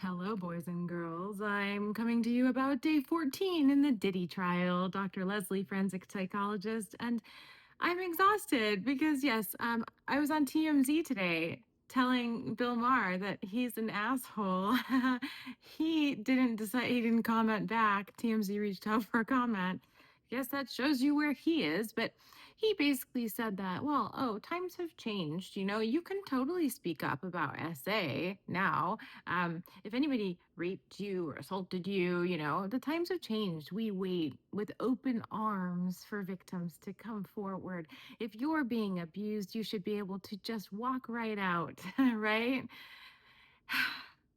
Hello, boys and girls. I'm coming to you about day 14 in the Diddy trial. Dr. Leslie, forensic psychologist, and I'm exhausted because, yes, I was on TMZ today telling Bill Maher that he's an asshole. He didn't comment back. TMZ reached out for a comment. Guess that shows you where he is. But he basically said that, well, oh, times have changed. You know, you can totally speak up about SA now. If anybody raped you or assaulted you, you know, the times have changed. We wait with open arms for victims to come forward. If you're being abused, you should be able to just walk right out, right?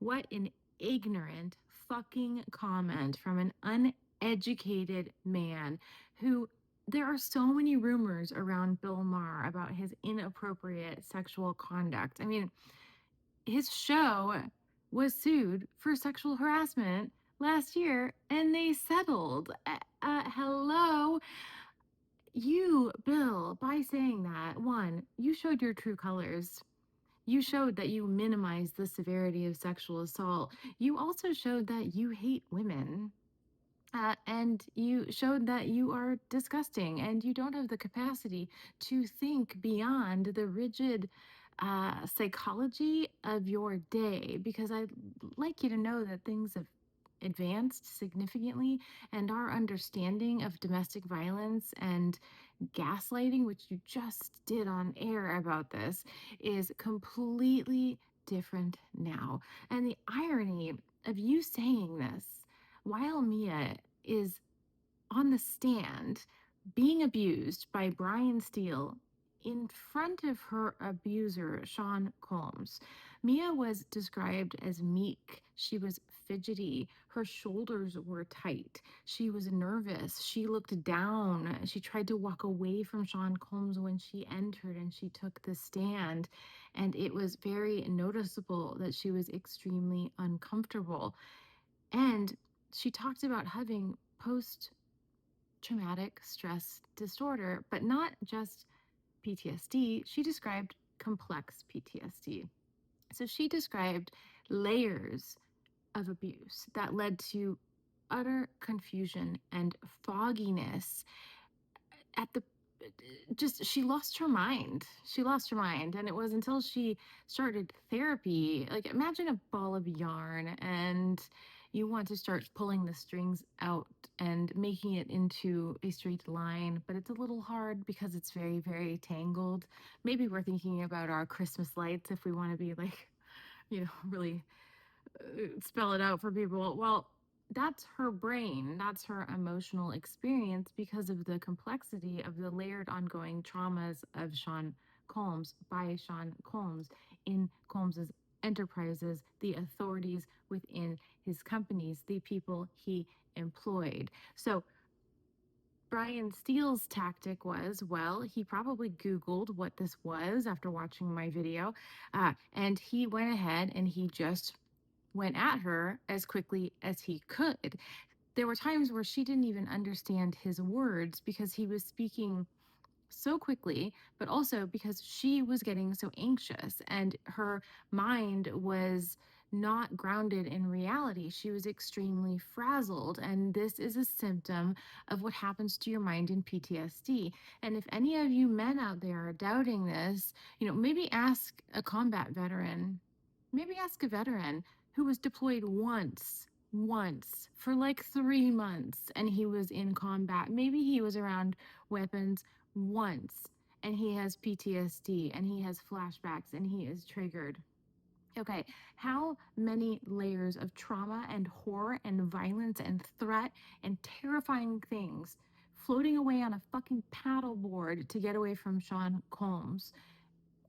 What an ignorant fucking comment from an uneducated man who there are so many rumors around Bill Maher about his inappropriate sexual conduct. I mean, his show was sued for sexual harassment last year and they settled. Hello. You, Bill, by saying that, one, you showed your true colors. You showed that you minimize the severity of sexual assault. You also showed that you hate women. And you showed that you are disgusting and you don't have the capacity to think beyond the rigid psychology of your day. Because I'd like you to know that things have advanced significantly, and our understanding of domestic violence and gaslighting, which you just did on air about this, is completely different now. And the irony of you saying this while Mia is on the stand being abused by Brian Steele in front of her abuser, Sean Combs. Mia was described as meek. She was fidgety. Her shoulders were tight. She was nervous. She looked down. She tried to walk away from Sean Combs when she entered and she took the stand. And it was very noticeable that she was extremely uncomfortable. And she talked about having post traumatic stress disorder, but not just PTSD. She described complex PTSD. So she described layers of abuse that led to utter confusion and fogginess at the just she lost her mind. She lost her mind. And it was until she started therapy. Like, imagine a ball of yarn and you want to start pulling the strings out and making it into a straight line, but it's a little hard because it's very, very tangled. Maybe we're thinking about our Christmas lights if we want to be like, really spell it out for people. Well, that's her brain, that's her emotional experience because of the complexity of the layered ongoing traumas of Sean Combs by Sean Combs in Combs's enterprises, the authorities within his companies, the people he employed. So Brian Steele's tactic was, well, he probably Googled what this was after watching my video, and he went ahead and he just went at her as quickly as he could. There were times where she didn't even understand his words because he was speaking so quickly, but also because she was getting so anxious and her mind was not grounded in reality. She was extremely frazzled. And this is a symptom of what happens to your mind in PTSD. And if any of you men out there are doubting this, maybe ask a combat veteran, maybe ask a veteran who was deployed once for like 3 months and he was in combat. Maybe he was around weapons once and he has PTSD and he has flashbacks and he is triggered. Okay, how many layers of trauma and horror and violence and threat and terrifying things floating away on a fucking paddleboard to get away from Sean Combs?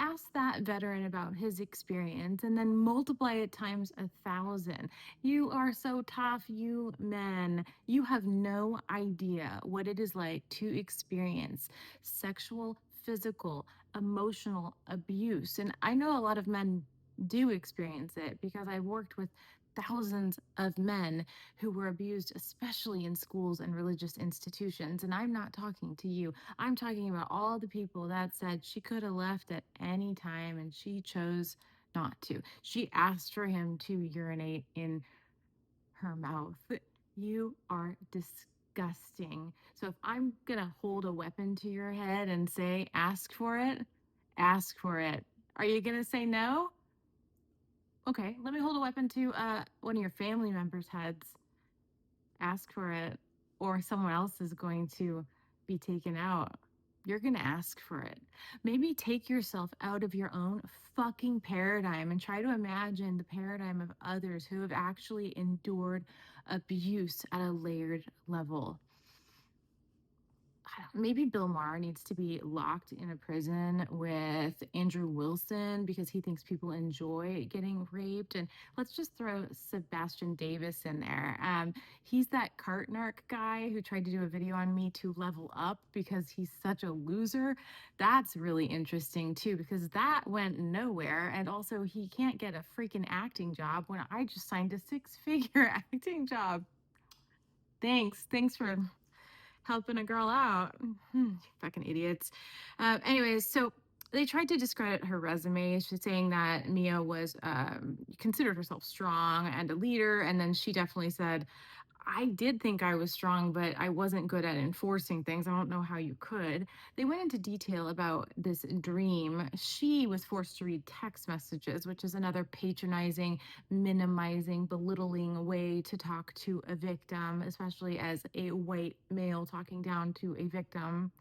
Ask that veteran about his experience and then multiply it times 1,000. You are so tough, you men. You have no idea what it is like to experience sexual, physical, emotional abuse. And I know a lot of men do experience it because I've worked with thousands of men who were abused, especially in schools and religious institutions. And I'm not talking to you. I'm talking about all the people that said she could have left at any time and she chose not to. She asked for him to urinate in her mouth. You are disgusting. So if I'm going to hold a weapon to your head and say, ask for it, ask for it. Are you going to say no? Okay, let me hold a weapon to one of your family members' heads. Ask for it, or someone else is going to be taken out. You're going to ask for it. Maybe take yourself out of your own fucking paradigm and try to imagine the paradigm of others who have actually endured abuse at a layered level. Maybe Bill Maher needs to be locked in a prison with Andrew Wilson because he thinks people enjoy getting raped. And let's just throw Sebastian Davis in there. He's that cart narc guy who tried to do a video on me to level up because he's such a loser. That's really interesting too, because that went nowhere. And also, he can't get a freaking acting job when I just signed a 6-figure acting job. Thanks for helping a girl out. Fucking idiots. Anyways, so they tried to discredit her resume. She's saying that Mia was considered herself strong and a leader, and then she definitely said, I did think I was strong, but I wasn't good at enforcing things. I don't know how you could. They went into detail about this dream. She was forced to read text messages, which is another patronizing, minimizing, belittling way to talk to a victim, especially as a white male talking down to a victim.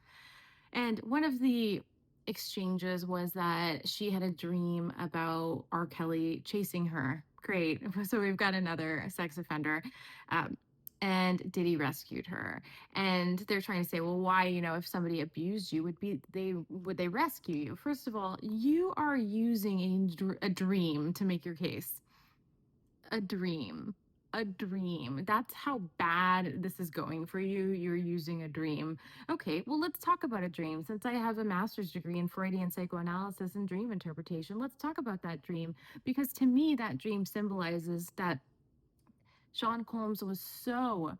And one of the exchanges was that she had a dream about R. Kelly chasing her. Great. So we've got another sex offender. Um, and Diddy rescued her. And they're trying to say, well, why, if somebody abused you, would they rescue you? First of all, you are using a dream to make your case. A dream. A dream. That's how bad this is going for you. You're using a dream. Okay, well, let's talk about a dream. Since I have a master's degree in Freudian psychoanalysis and dream interpretation, let's talk about that dream. Because to me, that dream symbolizes that Sean Combs was so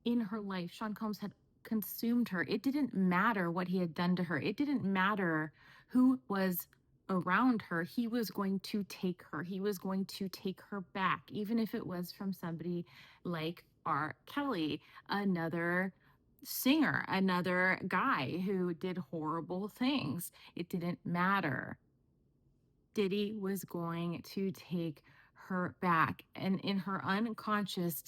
in her life. Sean Combs had consumed her. It didn't matter what he had done to her. It didn't matter who was around her. He was going to take her. He was going to take her back, even if it was from somebody like R. Kelly, another singer, another guy who did horrible things. It didn't matter. Diddy was going to take her back. And in her unconscious,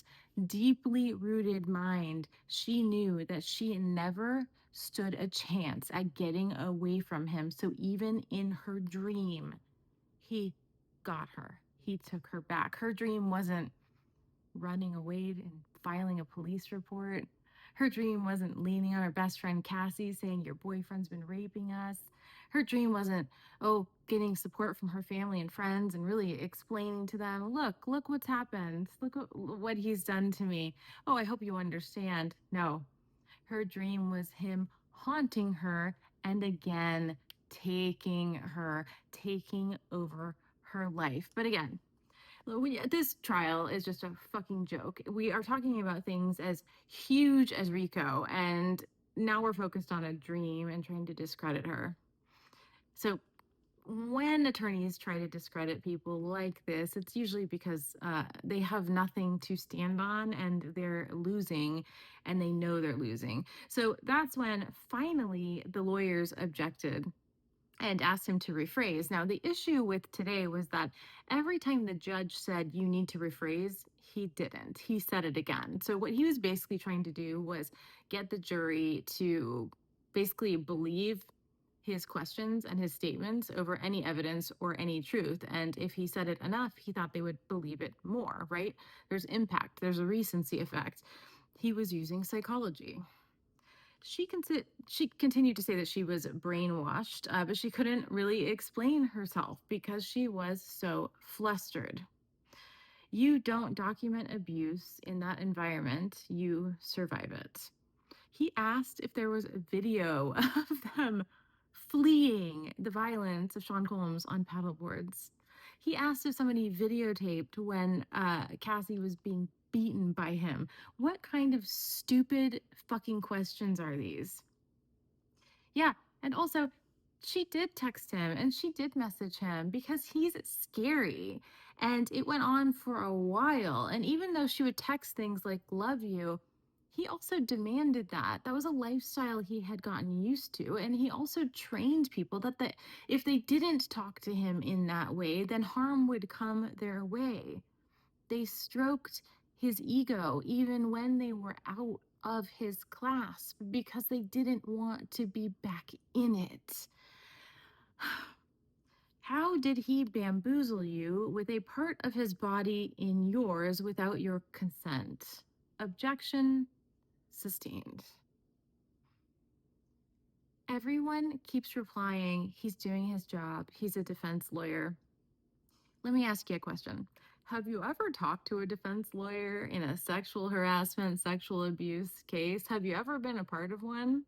deeply rooted mind, she knew that she never stood a chance at getting away from him. So even in her dream, he got her. He took her back. Her dream wasn't running away and filing a police report. Her dream wasn't leaning on her best friend Cassie saying, your boyfriend's been raping us. Her dream wasn't, getting support from her family and friends and really explaining to them, look what's happened. Look what he's done to me. Oh, I hope you understand. No, her dream was him haunting her and again taking over her life. But again, this trial is just a fucking joke. We are talking about things as huge as Rico, and now we're focused on a dream and trying to discredit her. So when attorneys try to discredit people like this, it's usually because they have nothing to stand on and they're losing and they know they're losing. So that's when finally the lawyers objected and asked him to rephrase. Now, the issue with today was that every time the judge said you need to rephrase, he didn't. He said it again. So, what he was basically trying to do was get the jury to basically believe his questions and his statements over any evidence or any truth. And if he said it enough, he thought they would believe it more, right? There's impact, there's a recency effect. He was using psychology. She continued to say that she was brainwashed, but she couldn't really explain herself because she was so flustered. You don't document abuse in that environment, you survive it. He asked if there was a video of them fleeing the violence of Sean Combs on paddleboards. He asked if somebody videotaped when Cassie was being beaten by him. What kind of stupid fucking questions are these? Yeah, and also She did text him and she did message him because he's scary. And it went on for a while. And even though she would text things like, love you, he also demanded that. That was a lifestyle he had gotten used to. And he also trained people that if they didn't talk to him in that way, then harm would come their way. They stroked his ego even when they were out of his class because they didn't want to be back in it. How did he bamboozle you with a part of his body in yours without your consent? Objection sustained. Everyone keeps replying, he's doing his job, he's a defense lawyer. Let me ask you a question. Have you ever talked to a defense lawyer in a sexual harassment, sexual abuse case? Have you ever been a part of one?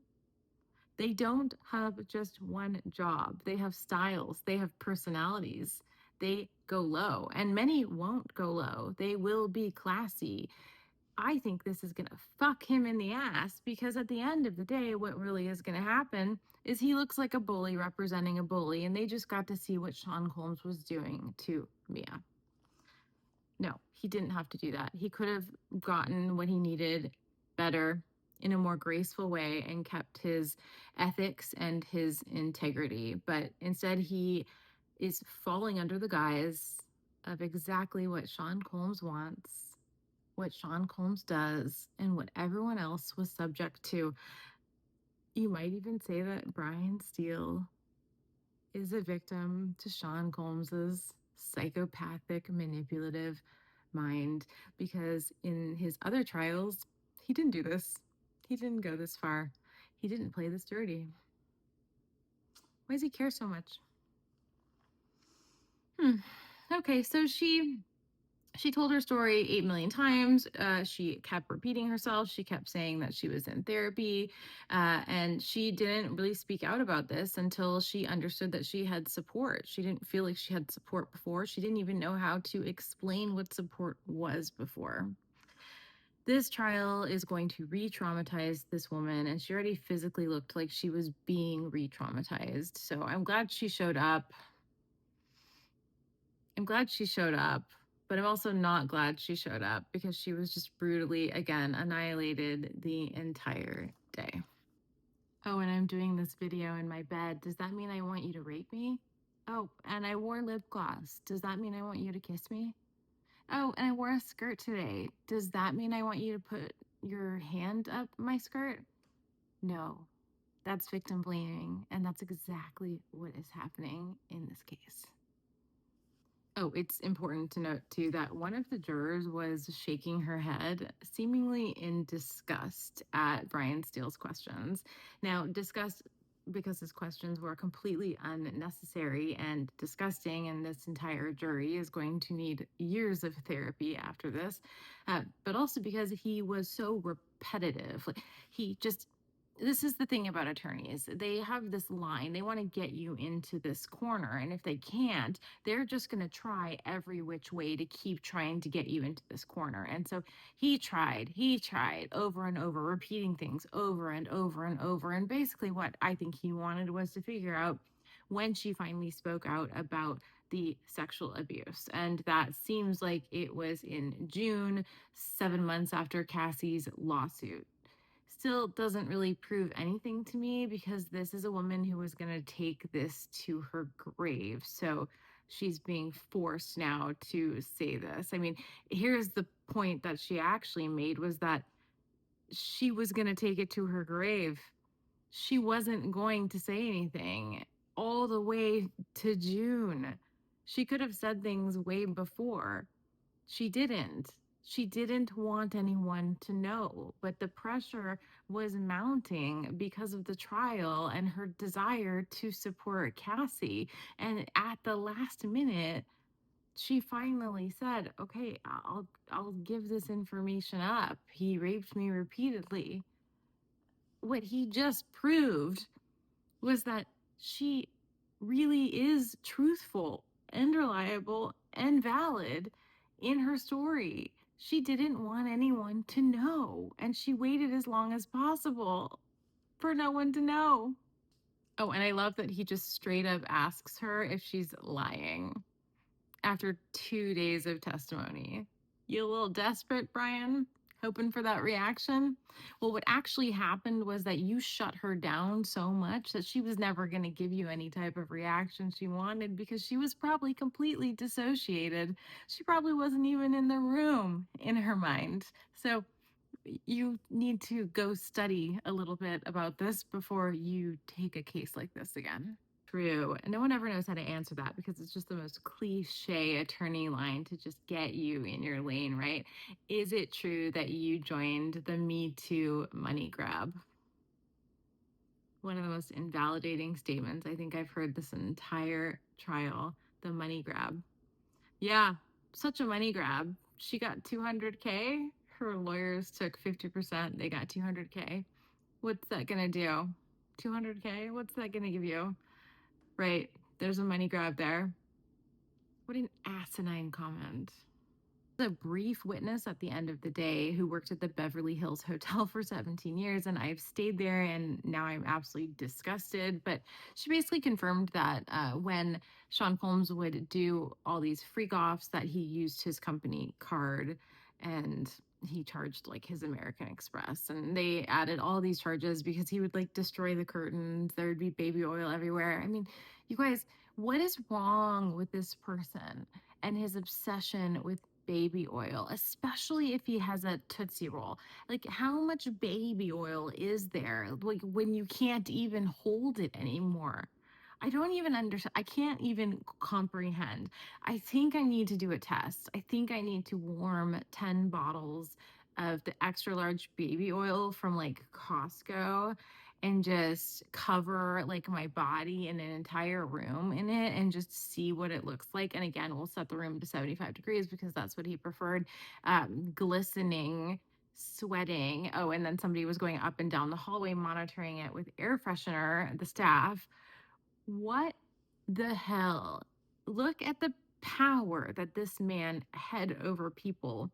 They don't have just one job. They have styles, they have personalities. They go low, and many won't go low. They will be classy. I think this is going to fuck him in the ass because at the end of the day, what really is going to happen is he looks like a bully representing a bully, and they just got to see what Sean Combs was doing to Mia. No, he didn't have to do that. He could have gotten what he needed better in a more graceful way and kept his ethics and his integrity. But instead, he is falling under the guise of exactly what Sean Combs wants, what Sean Combs does, and what everyone else was subject to. You might even say that Brian Steele is a victim to Sean Combs's psychopathic, manipulative mind because in his other trials, he didn't do this. He didn't go this far. He didn't play this dirty. Why does he care so much? Okay, so she told her story 8 million times. She kept repeating herself. She kept saying that she was in therapy. And she didn't really speak out about this until she understood that she had support. She didn't feel like she had support before. She didn't even know how to explain what support was before. This trial is going to re-traumatize this woman, and she already physically looked like she was being re-traumatized. So I'm glad she showed up. I'm glad she showed up, but I'm also not glad she showed up because she was just brutally, again, annihilated the entire day. Oh, and I'm doing this video in my bed. Does that mean I want you to rape me? Oh, and I wore lip gloss. Does that mean I want you to kiss me? Oh, and I wore a skirt today. Does that mean I want you to put your hand up my skirt? No, that's victim blaming, and that's exactly what is happening in this case. Oh, it's important to note too that one of the jurors was shaking her head, seemingly in disgust at Brian Steele's questions. Now, disgust because his questions were completely unnecessary and disgusting, and this entire jury is going to need years of therapy after this. But also because he was so repetitive. Like he just this is the thing about attorneys. They have this line. They want to get you into this corner. And if they can't, they're just going to try every which way to keep trying to get you into this corner. And so he tried over and over, repeating things over and over and over. And basically, what I think he wanted was to figure out when she finally spoke out about the sexual abuse. And that seems like it was in June, 7 months after Cassie's lawsuit. Still doesn't really prove anything to me because this is a woman who was going to take this to her grave. So she's being forced now to say this. I mean, here's the point that she actually made was that she was going to take it to her grave. She wasn't going to say anything all the way to June. She could have said things way before. She didn't. She didn't want anyone to know, but the pressure was mounting because of the trial and her desire to support Cassie. And at the last minute, she finally said, "Okay, I'll give this information up. He raped me repeatedly." What he just proved was that she really is truthful and reliable and valid in her story. She didn't want anyone to know, and she waited as long as possible for no one to know. Oh, and I love that he just straight up asks her if she's lying after 2 days of testimony. You a little desperate, Brian? Hoping for that reaction? Well, what actually happened was that you shut her down so much that she was never going to give you any type of reaction she wanted because she was probably completely dissociated. She probably wasn't even in the room in her mind. So you need to go study a little bit about this before you take a case like this again. True. No one ever knows how to answer that because it's just the most cliche attorney line to just get you in your lane, right? Is it true that you joined the Me Too money grab? One of the most invalidating statements I think I've heard this entire trial, the money grab. Yeah, such a money grab. She got 200K. Her lawyers took 50%. They got 200K. What's that going to do? 200K? What's that going to give you? Right. There's a money grab there. What an asinine comment. A brief witness at the end of the day who worked at the Beverly Hills Hotel for 17 years, and I've stayed there, and now I'm absolutely disgusted. But she basically confirmed that when Sean Combs would do all these freak offs, that he used his company card and he charged like his American Express, and they added all these charges because he would like destroy the curtains. There would be baby oil everywhere. I mean, you guys, what is wrong with this person and his obsession with baby oil, especially if he has a Tootsie Roll? Like, how much baby oil is there? Like, when you can't even hold it anymore. I don't even understand. I can't even comprehend. I think I need to do a test. I think I need to warm 10 bottles of the extra large baby oil from like Costco and just cover like my body in an entire room in it and just see what it looks like. And again, we'll set the room to 75 degrees because that's what he preferred. Glistening, sweating. Oh, and then somebody was going up and down the hallway monitoring it with air freshener, the staff. What the hell? Look at the power that this man had over people.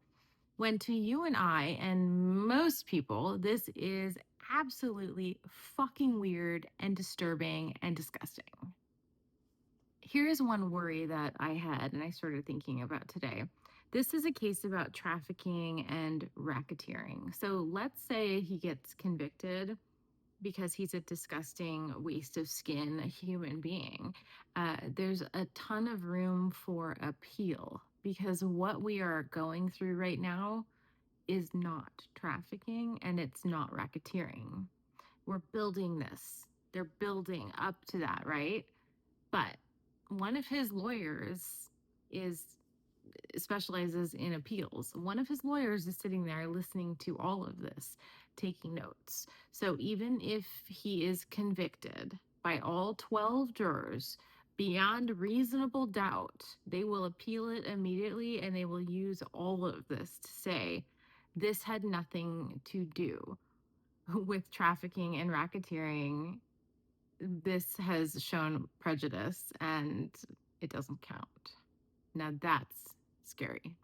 When to you and I and most people, this is absolutely fucking weird and disturbing and disgusting. Here's one worry that I had and I started thinking about today. This is a case about trafficking and racketeering. So let's say he gets convicted because he's a disgusting waste of skin human being. There's a ton of room for appeal because what we are going through right now is not trafficking and it's not racketeering. We're building this. They're building up to that, right? But one of his lawyers is specializes in appeals. One of his lawyers is sitting there listening to all of this, taking notes. So even if he is convicted by all 12 jurors beyond reasonable doubt, they will appeal it immediately and they will use all of this to say this had nothing to do with trafficking and racketeering. This has shown prejudice and it doesn't count. Now that's scary.